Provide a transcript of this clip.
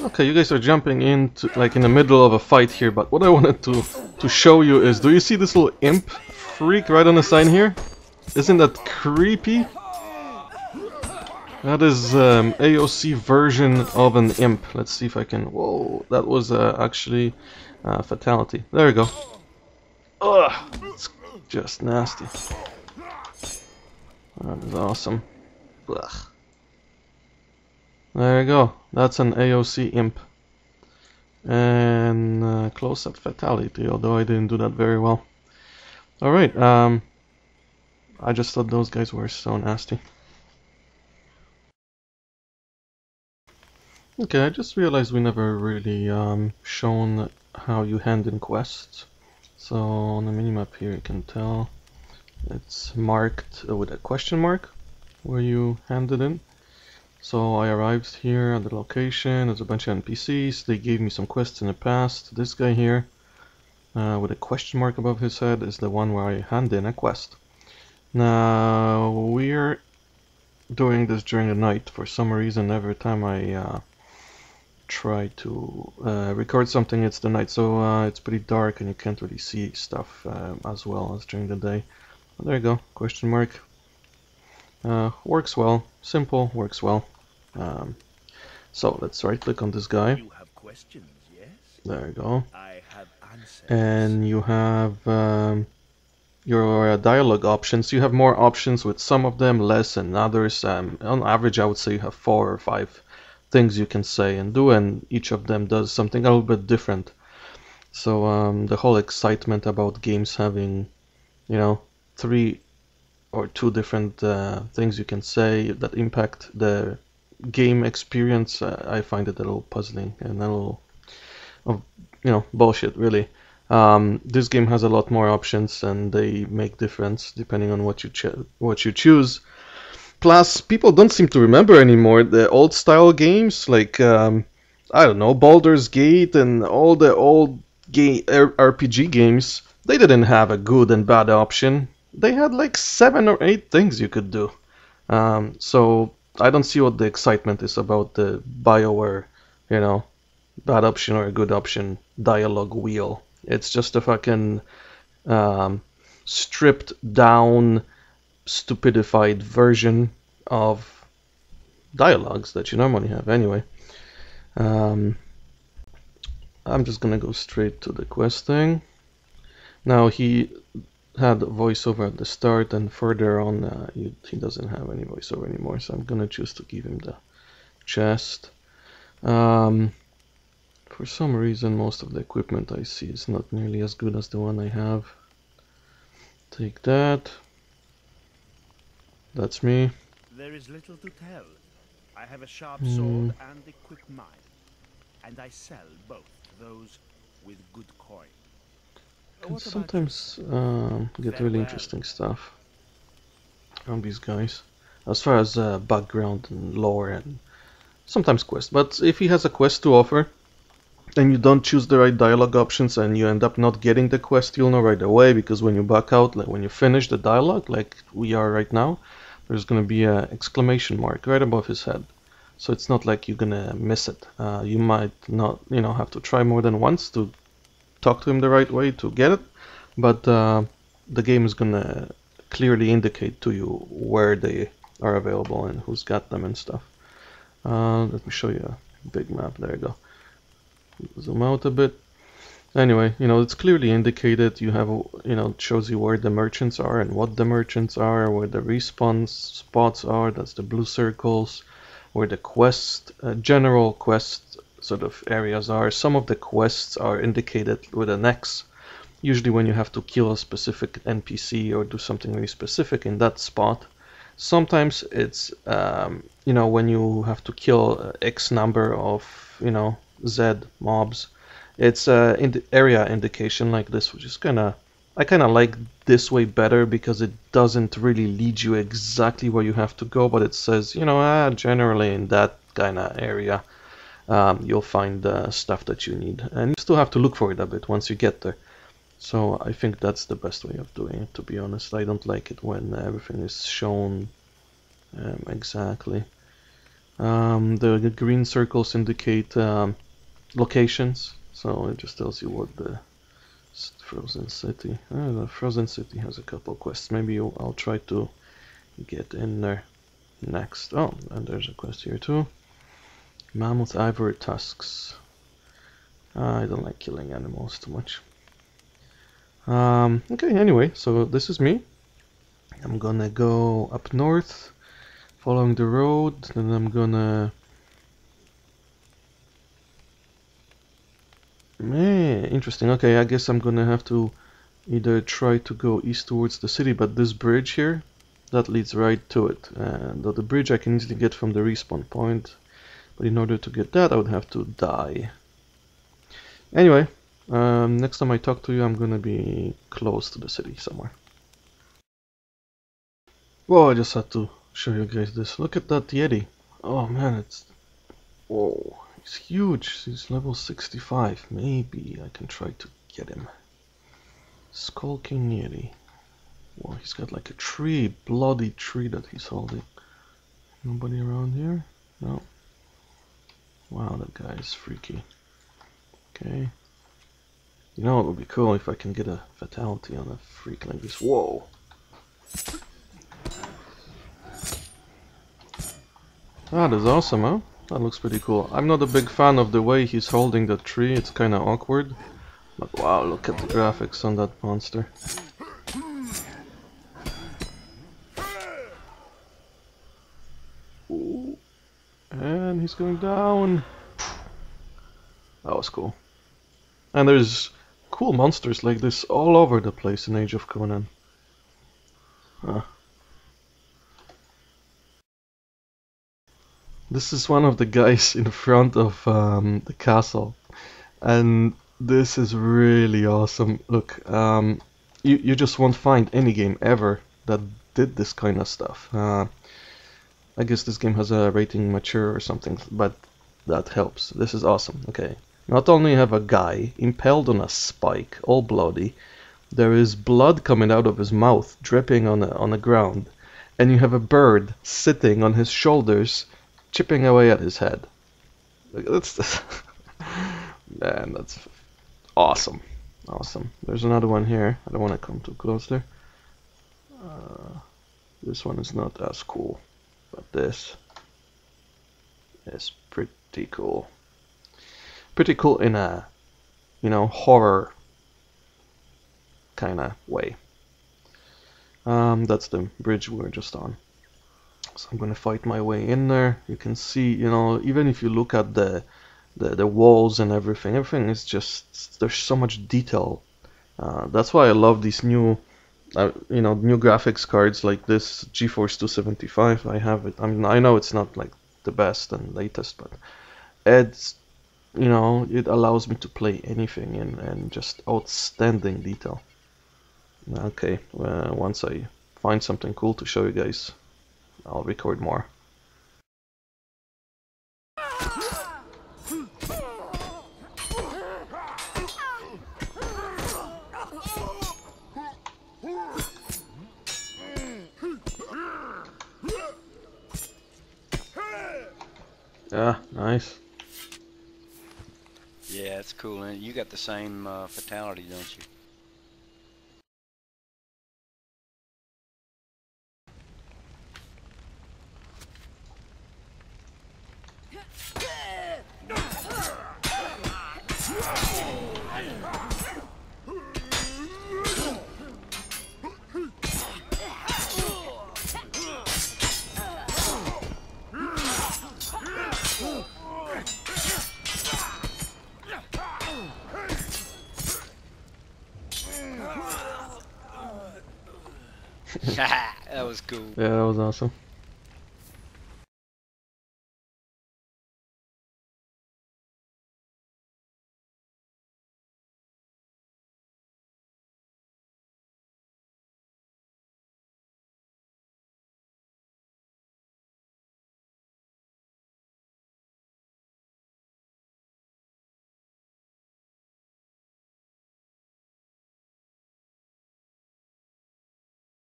Okay, you guys are jumping into like in the middle of a fight here, but what I wanted to show you is, do you see this little imp freak right on the side here? Isn't that creepy? That is AOC version of an imp. Let's see if I can. Whoa, that was actually fatality. There we go. Ugh, it's just nasty. That is awesome. Ugh. There you go. That's an AOC imp. And close-up fatality, although I didn't do that very well. Alright, I just thought those guys were so nasty. Okay, I just realized we never really shown how you hand in quests. So on the minimap here you can tell it's marked with a question mark where you hand it in. So I arrived here at the location, there's a bunch of NPCs, they gave me some quests in the past. This guy here with a question mark above his head is the one where I hand in a quest. Now we're doing this during the night. For some reason every time I try to record something it's the night, so it's pretty dark and you can't really see stuff as well as during the day. But there you go, question mark. Works well, simple, works well. So let's right click on this guy. You have questions, yes? There you go. I have answers. And you have your dialogue options. You have more options with some of them, less in others. On average I would say you have 4 or 5 things you can say and do, and each of them does something a little bit different. So the whole excitement about games having, you know, 3 or 2 different things you can say that impact the game experience, I find it a little puzzling and a little of, you know, bullshit really. This game has a lot more options and they make difference depending on what you choose. Plus, people don't seem to remember anymore the old style games like I don't know, Baldur's Gate and all the old RPG games. They didn't have a good and bad option. They had like 7 or 8 things you could do. So I don't see what the excitement is about the BioWare, you know, bad option or a good option dialogue wheel. It's just a fucking stripped down, stupidified version of dialogues that you normally have anyway. I'm just gonna go straight to the quest thing. Now he had voiceover at the start, and further on he doesn't have any voiceover anymore, so I'm gonna choose to give him the chest. For some reason most of the equipment I see is not nearly as good as the one I have. Take that. That's me. There is little to tell. I have a sharp sword and a quick mind, and I sell both those with good coin. Can sometimes get really interesting stuff from these guys as far as background and lore and sometimes quests. But if he has a quest to offer and you don't choose the right dialogue options and you end up not getting the quest, you'll know right away, because when you back out, like when you finish the dialogue like we are right now, there's gonna be an exclamation mark right above his head. So it's not like you're gonna miss it. You might not, you know, have to try more than once to talk to him the right way to get it, but the game is gonna clearly indicate to you where they are available and who's got them and stuff. Let me show you a big map. There you go. Zoom out a bit. Anyway, you know, it's clearly indicated. You have, you know, it shows you where the merchants are and what the merchants are, where the respawn spots are, that's the blue circles, where the quest, general quest sort of areas are. Some of the quests are indicated with an X, usually when you have to kill a specific NPC or do something really specific in that spot. Sometimes it's, you know, when you have to kill X number of, you know, Z mobs. It's in the area indication like this, which is I kind of like this way better because it doesn't really lead you exactly where you have to go, but it says, you know, generally in that kind of area you'll find stuff that you need, and you still have to look for it a bit once you get there. So I think that's the best way of doing it, to be honest. I don't like it when everything is shown exactly. The green circles indicate locations, so it just tells you what the frozen city. The frozen city has a couple quests. Maybe I'll try to get in there next. Oh, and there's a quest here too. Mammoth ivory tusks. I don't like killing animals too much. Okay, anyway, so this is me. I'm gonna go up north, following the road, and I'm gonna... interesting. Okay, I guess I'm gonna have to either try to go east towards the city, but this bridge here, that leads right to it. And the bridge I can easily get from the respawn point, but in order to get that I would have to die. Anyway, next time I talk to you I'm gonna be close to the city somewhere. Whoa, I just had to show you guys this. Look at that Yeti. Oh man, it's... Whoa, he's huge. He's level 65. Maybe I can try to get him. Skulking Yeti. Whoa, he's got like a tree, bloody tree that he's holding. Nobody around here? No. Wow, that guy is freaky. Okay. You know, it would be cool if I can get a fatality on a freak like this. Whoa! That is awesome, huh? That looks pretty cool. I'm not a big fan of the way he's holding the tree. It's kinda awkward. But wow, look at the graphics on that monster. Ooh. And he's going down. That was cool. And there's cool monsters like this all over the place in Age of Conan. Huh. This is one of the guys in front of the castle. And this is really awesome. Look, you just won't find any game ever that did this kind of stuff. I guess this game has a rating mature or something, but that helps. This is awesome. Okay. Not only have a guy impaled on a spike, all bloody, there is blood coming out of his mouth, dripping on the ground, and you have a bird sitting on his shoulders, chipping away at his head. That's man, that's awesome. Awesome. There's another one here. I don't want to come too close there. This one is not as cool, but this is pretty cool. Pretty cool in a, you know, horror kind of way. That's the bridge we were just on. So I'm gonna fight my way in there. You can see, you know, even if you look at the walls and everything is just, there's so much detail. That's why I love these new, you know, new graphics cards like this GeForce 275. I have it. I mean, I know it's not like the best and latest, but it's, you know, it allows me to play anything and just outstanding detail. Okay, once I find something cool to show you guys, I'll record more. Yeah, nice. Yeah, it's cool. And you got the same fatality, don't you? That was cool. Yeah, that was awesome.